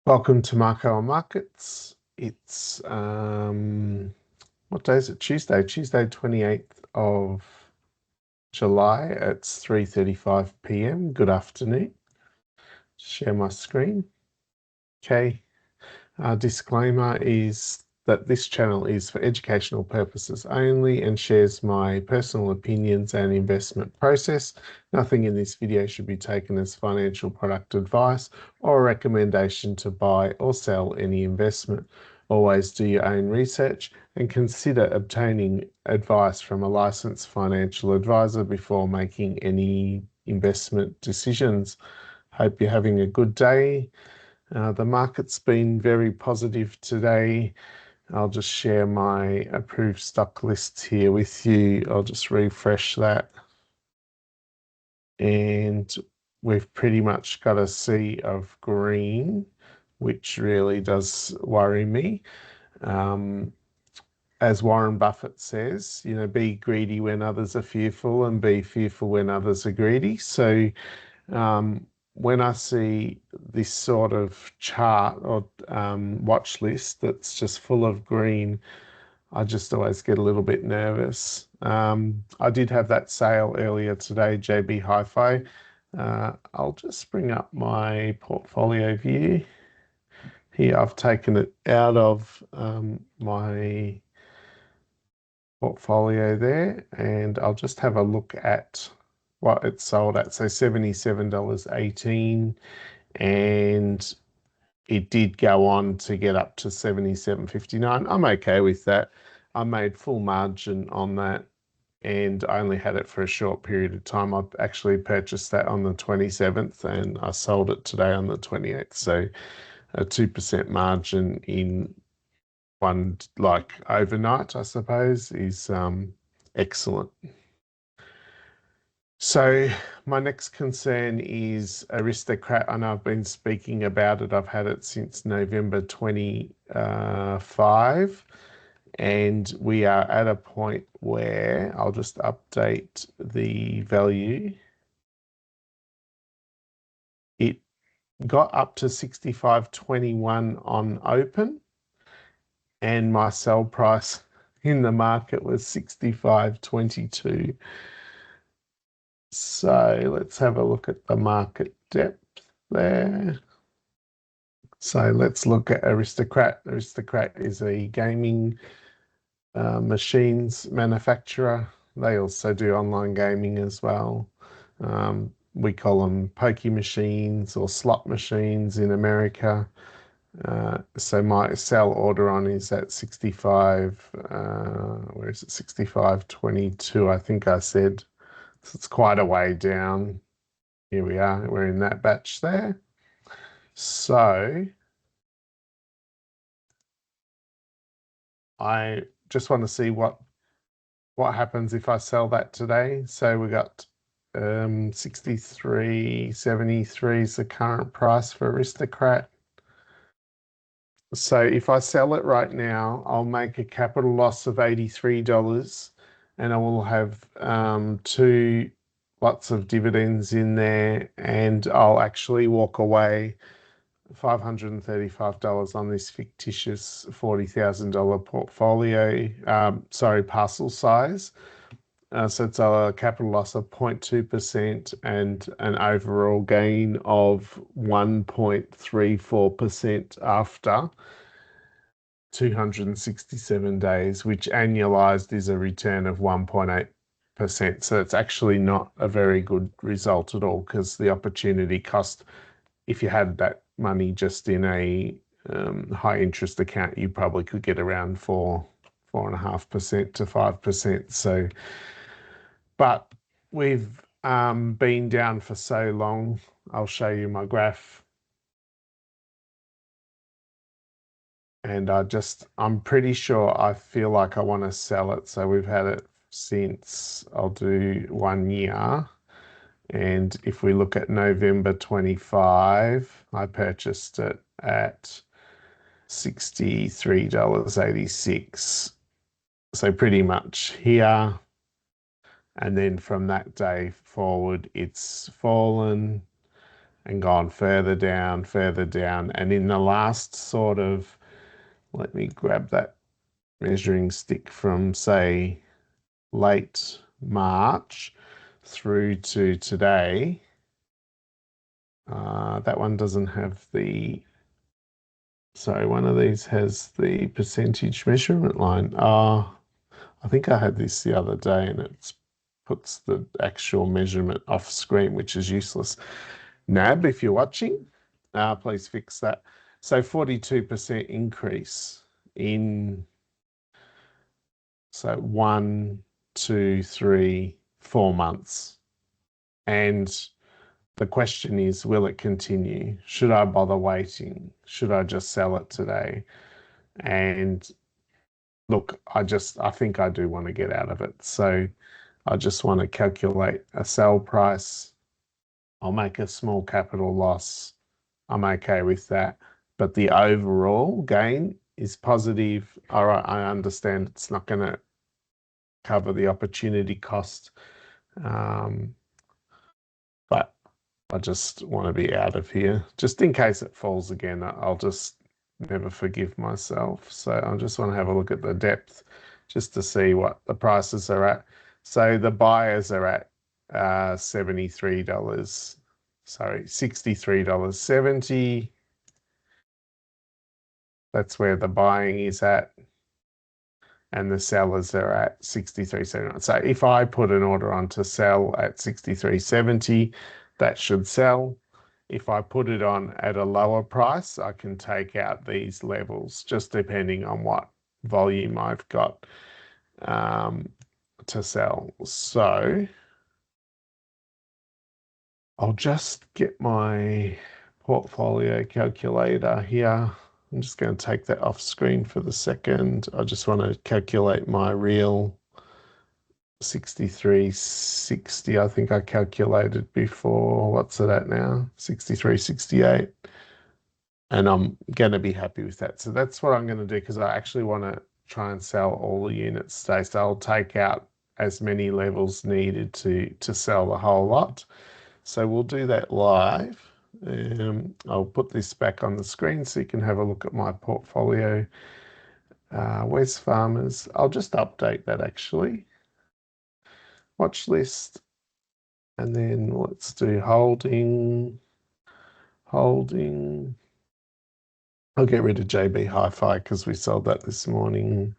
Welcome to Marco on Markets. It's what day is it? Tuesday, 28th of July. It's 3:35 p.m. Good afternoon. Share my screen. Okay. Disclaimer is that this channel is for educational purposes only and shares my personal opinions and investment process. Nothing in this video should be taken as financial product advice or a recommendation to buy or sell any investment. Always do your own research and consider obtaining advice from a licensed financial advisor before making any investment decisions. Hope you're having a good day. The market's been very positive today. I'll just share my approved stock lists here with you. I'll just refresh that. And we've pretty much got a sea of green, which really does worry me. As Warren Buffett says, be greedy when others are fearful and be fearful when others are greedy. So when I see this sort of chart or watch list that's just full of green, I just always get a little bit nervous. I did have that sale earlier today, JB Hi-Fi. I'll just bring up my portfolio view. Here, I've taken it out of my portfolio there, and I'll just have a look at what it sold at. So $77.18, and it did go on to get up to 77.59. I'm okay with that. I made full margin on that, and I only had it for a short period of time. I actually purchased that on the 27th and I sold it today on the 28th. So a 2% margin in one, like overnight, I suppose, is excellent. So my next concern is Aristocrat. I know I've been speaking about it. I've had it since November 25, and we are at a point where I'll just update the value. It got up to 65.21 on open, and my sell price in the market was 65.22. So let's have a look at the market depth there. So let's look at Aristocrat. Aristocrat is a gaming machines manufacturer. They also do online gaming as well. We call them pokie machines or slot machines in America. So my sell order on is at 65, where is it? 65.22, I think I said. So it's quite a way down. Here we are. We're in that batch there. So I just want to see what happens if I sell that today. So we got 63.73 is the current price for Aristocrat. So if I sell it right now, I'll make a capital loss of $83, and I will have two lots of dividends in there, and I'll actually walk away $535 on this fictitious $40,000 portfolio, parcel size. So it's a capital loss of 0.2% and an overall gain of 1.34% after 267 days, which annualized is a return of 1.8%. So it's actually not a very good result at all, because the opportunity cost, if you had that money just in a high interest account, you probably could get around 4.5% to 5%. So, but we've been down for so long. I'll show you my graph. And I'm pretty sure I feel like I want to sell it. So we've had it since, I'll do 1 year. And if we look at November 25, I purchased it at $63.86. So pretty much here. And then from that day forward, it's fallen. and gone further down, further down. And in the last sort of, let me grab that measuring stick from, say, late March through to today. That one doesn't have the, sorry, one of these has the percentage measurement line. I think I had this the other day and it puts the actual measurement off screen, which is useless. NAB, if you're watching, please fix that. So 42% increase in, so 1, 2, 3, 4 months. And the question is, will it continue? Should I bother waiting? Should I just sell it today? And look, I think I do want to get out of it. So I just want to calculate a sell price. I'll make a small capital loss. I'm okay with that. But the overall gain is positive. All right, I understand it's not going to cover the opportunity cost. But I just want to be out of here. Just in case it falls again, I'll just never forgive myself. So I just want to have a look at the depth just to see what the prices are at. So the buyers are at $73. Sorry, $63.70. That's where the buying is at. And the sellers are at $63.79. So if I put an order on to sell at $63.70, that should sell. If I put it on at a lower price, I can take out these levels, just depending on what volume I've got to sell. So I'll just get my portfolio calculator here. I'm just going to take that off screen for the second. I just want to calculate my real 63.60. I think I calculated before. What's it at now? 63.68. And I'm going to be happy with that. So that's what I'm going to do, because I actually want to try and sell all the units today. So I'll take out as many levels needed to sell the whole lot. So we'll do that live. I'll put this back on the screen so you can have a look at my portfolio. Where's Farmers? I'll just update that actually. Watch list. And then let's do holding. Holding. I'll get rid of JB Hi-Fi because we sold that this morning.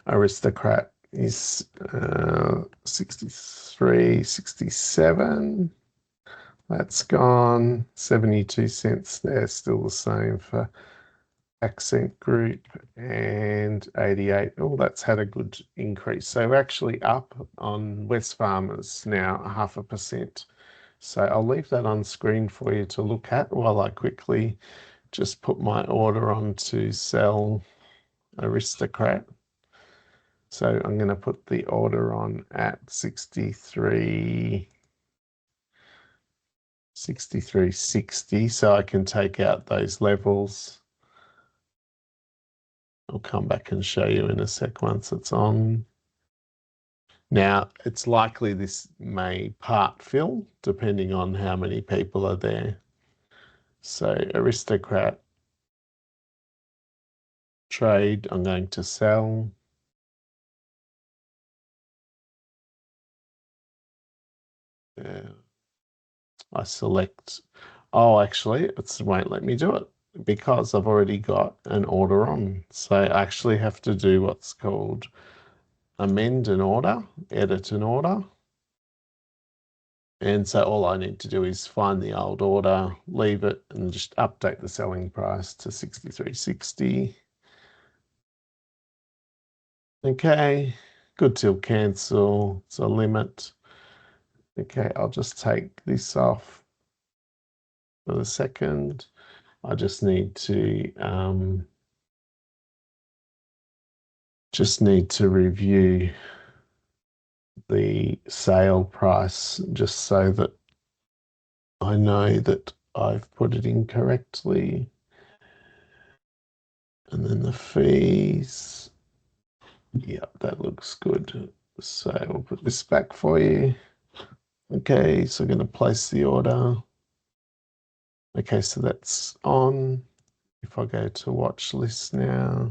Aristocrat is 63, 67. That's gone. 72 cents there, still the same for Accent Group, and 88. Oh, that's had a good increase. So we're actually up on Wesfarmers now, 0.5%. So I'll leave that on screen for you to look at while I quickly just put my order on to sell Aristocrat. So I'm going to put the order on at 63.60, so I can take out those levels. I'll come back and show you in a sec once it's on. Now, it's likely this may part fill depending on how many people are there. So Aristocrat trade, I'm going to sell. I select, oh, actually, it won't let me do it because I've already got an order on. So I actually have to do what's called amend an order, edit an order. And so all I need to do is find the old order, leave it, and just update the selling price to 63.60. Okay, good till cancel, it's a limit. Okay, I'll just take this off for the second. I just need to review the sale price just so that I know that I've put it in correctly. And then the fees. Yeah, that looks good. So we'll put this back for you. Okay, so I'm going to place the order. Okay, so that's on. If I go to watch list now,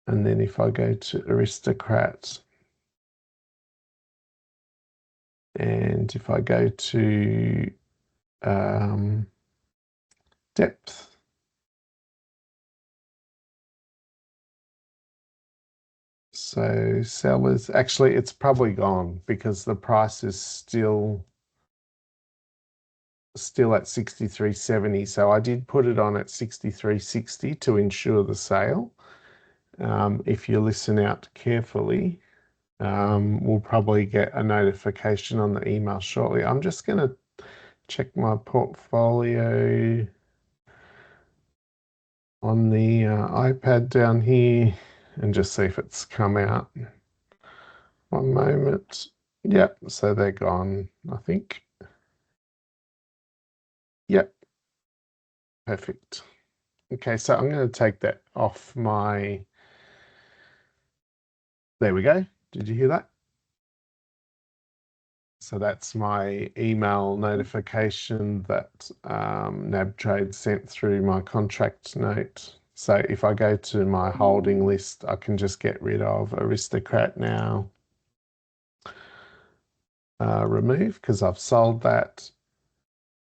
and then if I go to Aristocrat, and if I go to depth, so sellers, actually it's probably gone because the price is still at 63.70. So I did put it on at 63.60 to ensure the sale. If you listen out carefully, we'll probably get a notification on the email shortly. I'm just going to check my portfolio on the iPad down here and just see if it's come out. One moment. Yep, so they're gone, I think. Yep, perfect. Okay, so I'm going to take that off my... There we go. Did you hear that? So that's my email notification that NabTrade sent through my contract note. So if I go to my holding list, I can just get rid of Aristocrat now. Remove because I've sold that.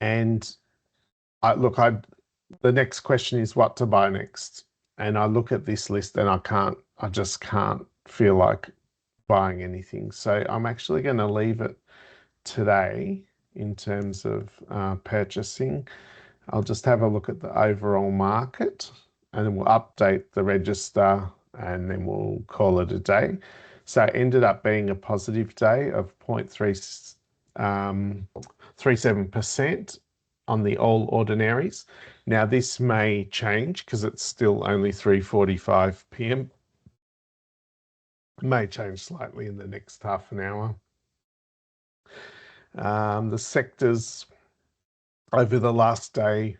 And the next question is what to buy next. And I look at this list and I just can't feel like buying anything. So I'm actually going to leave it today in terms of purchasing. I'll just have a look at the overall market and then we'll update the register and then we'll call it a day. So it ended up being a positive day of 0.37% on the all ordinaries. Now this may change because it's still only 3:45 p.m. It may change slightly in the next half an hour. The sectors over the last day,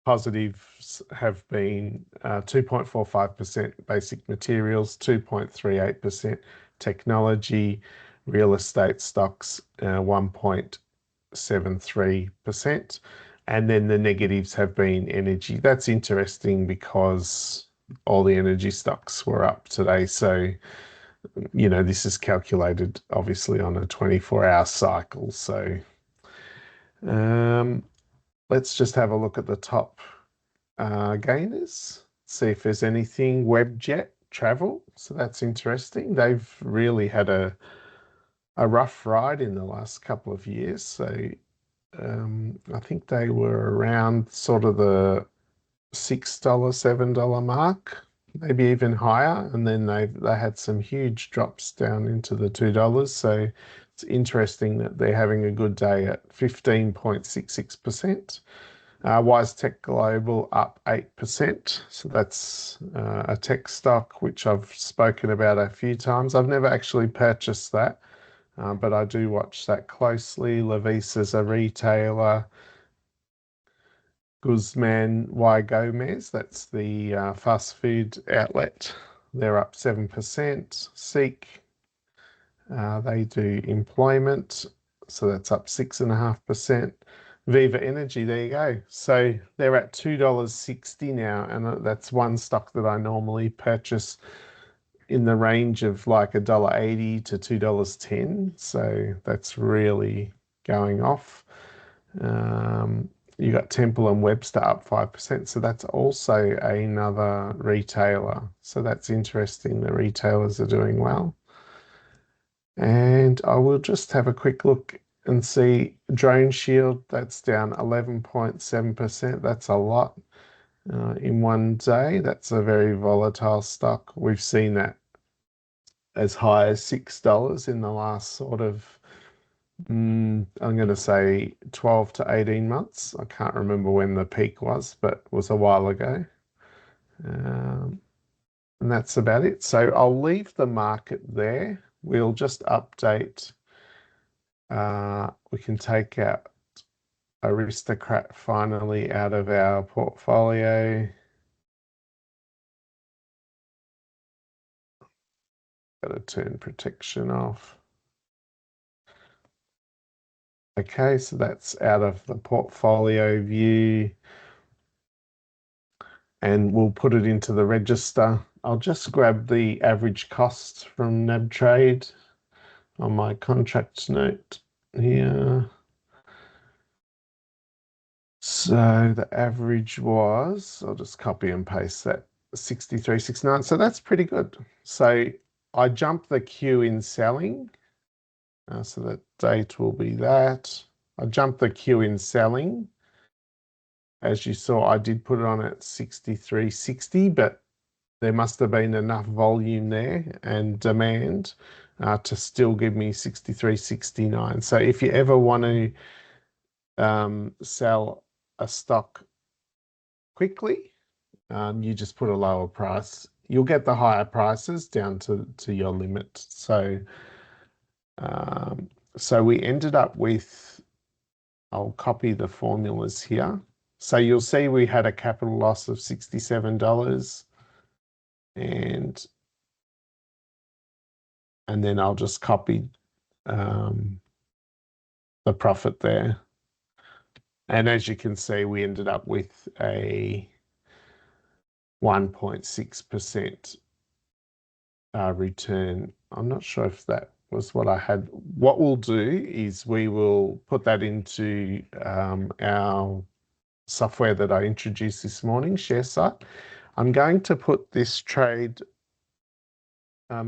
positives have been 2.45% basic materials, 2.38% technology, real estate stocks 1.73%, and then the negatives have been energy. That's interesting because all the energy stocks were up today. So, you know, this is calculated obviously on a 24-hour cycle. So let's just have a look at the top gainers, see if there's anything. Webjet travel, so that's interesting. They've really had a rough ride in the last couple of years. So I think they were around sort of the $6, $7 mark, maybe even higher, and then they had some huge drops down into the $2. So it's interesting that they're having a good day at 15.66%. Wise Tech Global up 8%. So that's a tech stock which I've spoken about a few times. I've never actually purchased that, but I do watch that closely. Levisa's a retailer. Guzman y Gomez, that's the fast food outlet. They're up 7%. Seek, they do employment, so that's up 6.5%. Viva Energy, there you go. So they're at $2.60 now, and that's one stock that I normally purchase in the range of like $1.80 to $2.10. So that's really going off. You got Temple and Webster up 5%. So that's also another retailer. So that's interesting. The retailers are doing well. And I will just have a quick look and see Drone Shield, that's down 11.7%. That's a lot in one day. That's a very volatile stock. We've seen that as high as $6 in the last sort of, I'm going to say 12 to 18 months. I can't remember when the peak was, but it was a while ago. And that's about it. So I'll leave the market there. We'll just update. We can take out Aristocrat finally out of our portfolio. Got to turn protection off. Okay, so that's out of the portfolio view, and we'll put it into the register. I'll just grab the average cost from NAB Trade on my contract note here. So the average was, I'll just copy and paste that, 63.69. So that's pretty good. So I jumped the queue in selling. So the date will be that. I jumped the queue in selling. As you saw, I did put it on at 63.60, but there must have been enough volume there and demand to still give me 63.69. So if you ever want to sell a stock quickly, you just put a lower price. You'll get the higher prices down to your limit. Um, so we ended up with, I'll copy the formulas here. So you'll see we had a capital loss of $67 and then I'll just copy the profit there. And as you can see, we ended up with a 1.6% return. I'm not sure if that was what I had. What we'll do is we will put that into our software that I introduced this morning, ShareSite. I'm going to put this trade, I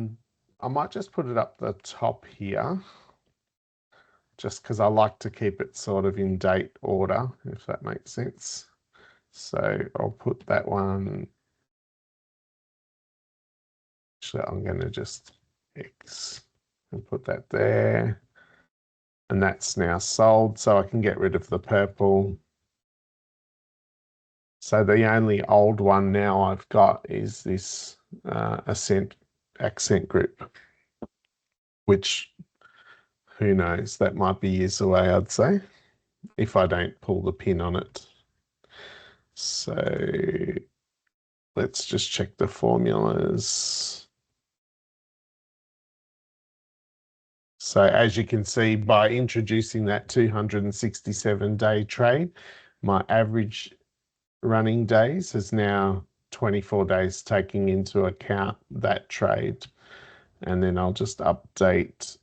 might just put it up the top here, just because I like to keep it sort of in date order, if that makes sense. So I'll put that one. Actually, I'm going to just X and put that there. And that's now sold, so I can get rid of the purple. So the only old one now I've got is this accent group, which who knows, that might be years away, I'd say, if I don't pull the pin on it. So let's just check the formulas. So as you can see, by introducing that 267-day trade, my average running days is now 24 days, taking into account that trade. And then I'll just update,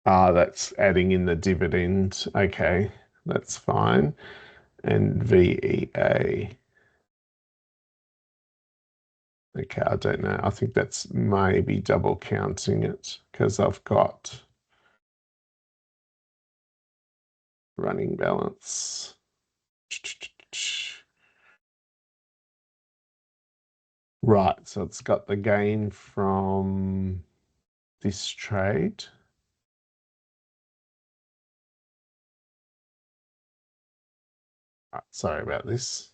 that's adding in the dividend. Okay, that's fine. And VEA. Okay, I don't know. I think that's maybe double counting it because I've got running balance. Right, so it's got the gain from this trade. Sorry about this.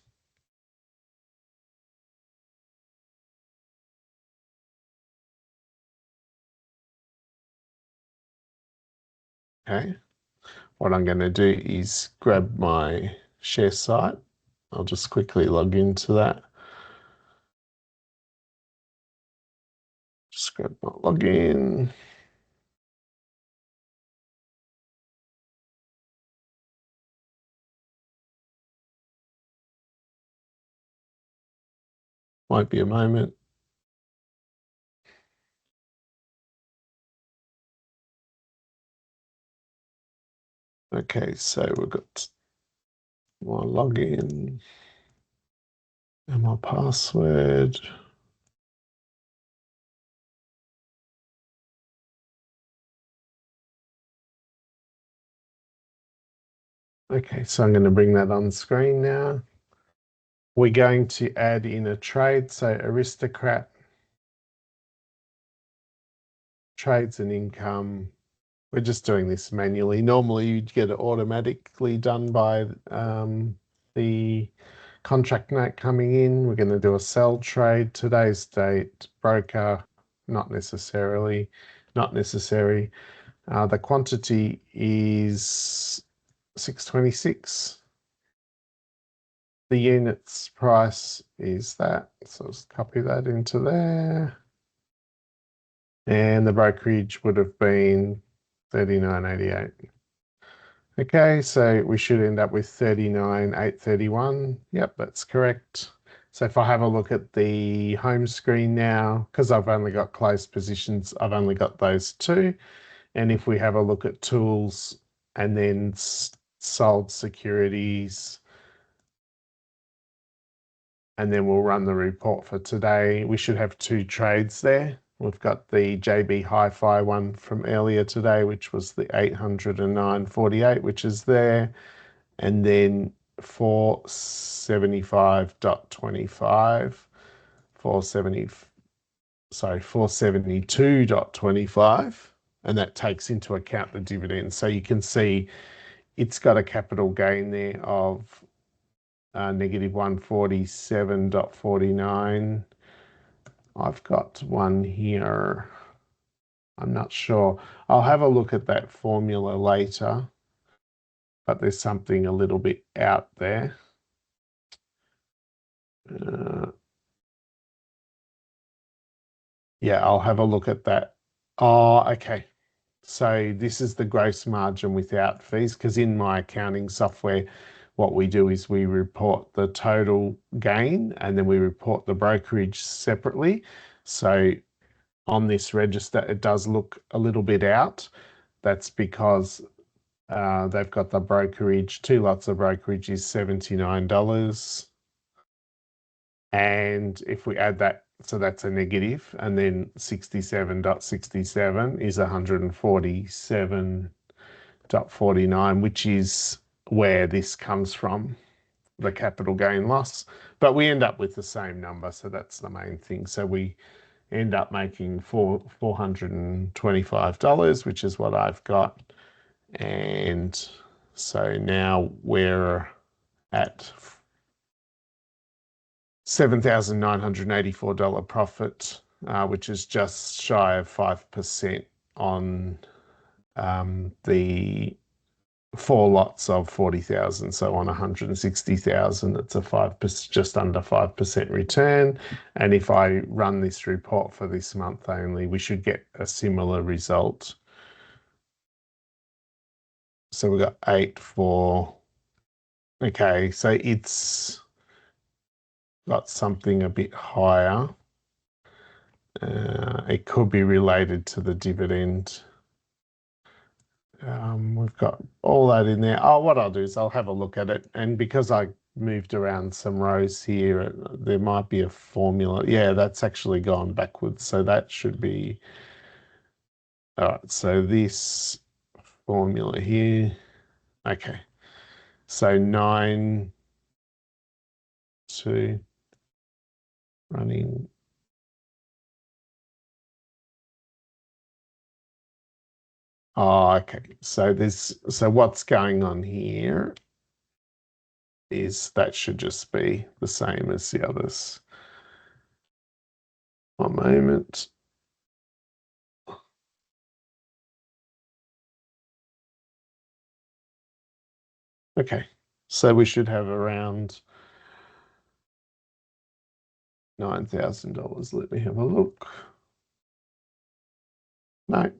Okay, what I'm going to do is grab my share site. I'll just quickly log into that. Just grab my login. Might be a moment. Okay, so we've got my login and my password. Okay, so I'm going to bring that on screen now. We're going to add in a trade, so Aristocrat, trades and income. We're just doing this manually. Normally you'd get it automatically done by the contract note coming in. We're going to do a sell trade. Today's date, broker, not necessary. The quantity is 626. The unit's price is that. So let's copy that into there. And the brokerage would have been 39.88. Okay, so we should end up with 39,831. Yep, that's correct. So if I have a look at the home screen now, because I've only got closed positions, I've only got those two. And if we have a look at tools and then sold securities, and then we'll run the report for today, we should have two trades there. We've got the JB Hi-Fi one from earlier today, which was the 809.48, which is there. And then 475.25, 472.25, and that takes into account the dividend. So you can see it's got a capital gain there of negative 147.49. I've got one here. I'm not sure. I'll have a look at that formula later, but there's something a little bit out there. Yeah, I'll have a look at that. Oh, okay. So this is the gross margin without fees, because in my accounting software, what we do is we report the total gain and then we report the brokerage separately. So on this register, it does look a little bit out. That's because they've got the brokerage, two lots of brokerage is $79. And if we add that, so that's a negative, and then 67.67 is 147.49, which is where this comes from, the capital gain loss. But we end up with the same number, so that's the main thing. So we end up making $425, which is what I've got. And so now we're at $7,984 profit, which is just shy of 5% on the four lots of 40,000. So on 160,000, it's a 5%, just under 5% return. And if I run this report for this month only, we should get a similar result. So we got 8 for, okay, so it's got something a bit higher. It could be related to the dividend. We've got all that in there. Oh, what I'll do is I'll have a look at it. And because I moved around some rows here, there might be a formula. Yeah, that's actually gone backwards. So that should be, all right. So this formula here, okay. So 9, 2, running. Oh, okay. So what's going on here is that should just be the same as the others. One moment. Okay. So we should have around $9,000. Let me have a look. No.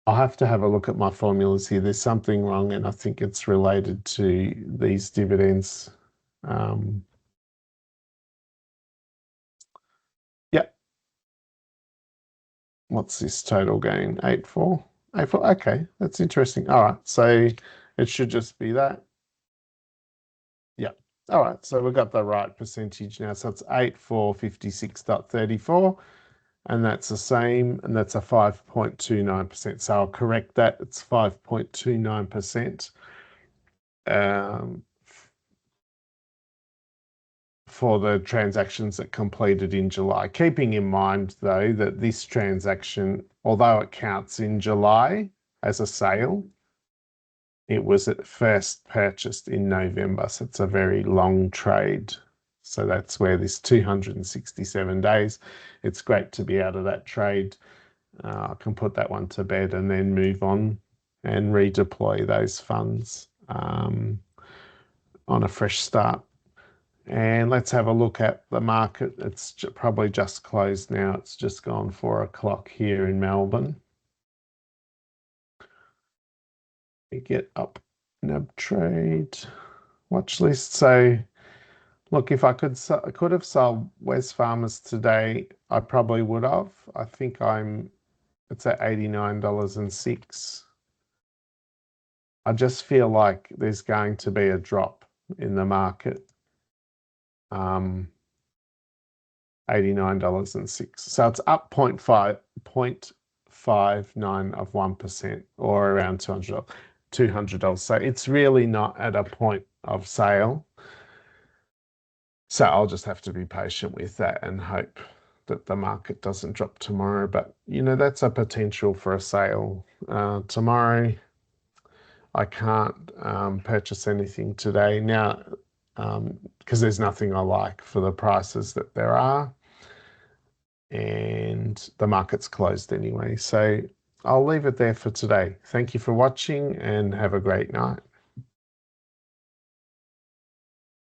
I'll have to have a look at my formulas here. There's something wrong, and I think it's related to these dividends. Yep. What's this total gain? 8.4? 8.4, okay, that's interesting. All right, so it should just be that. Yep. All right, so we've got the right percentage now. So it's 8,456.34. And that's the same, and that's a 5.29%. So I'll correct that. It's 5.29% for the transactions that completed in July. Keeping in mind, though, that this transaction, although it counts in July as a sale, it was at first purchased in November. So it's a very long trade. So that's where this 267 days, it's great to be out of that trade. I can put that one to bed and then move on and redeploy those funds. on a fresh start. And let's have a look at the market. It's probably just closed now. It's just gone 4 o'clock here in Melbourne. We get up nab trade watch list. So look, if I could have sold Wesfarmers today, I probably would have. I think it's at $89.06. I just feel like there's going to be a drop in the market. $89.06. So it's up 0.59 of 1%, or around $200. So it's really not at a point of sale. So I'll just have to be patient with that and hope that the market doesn't drop tomorrow. But, that's a potential for a sale. Tomorrow, I can't purchase anything today now because there's nothing I like for the prices that there are. And the market's closed anyway. So I'll leave it there for today. Thank you for watching and have a great night.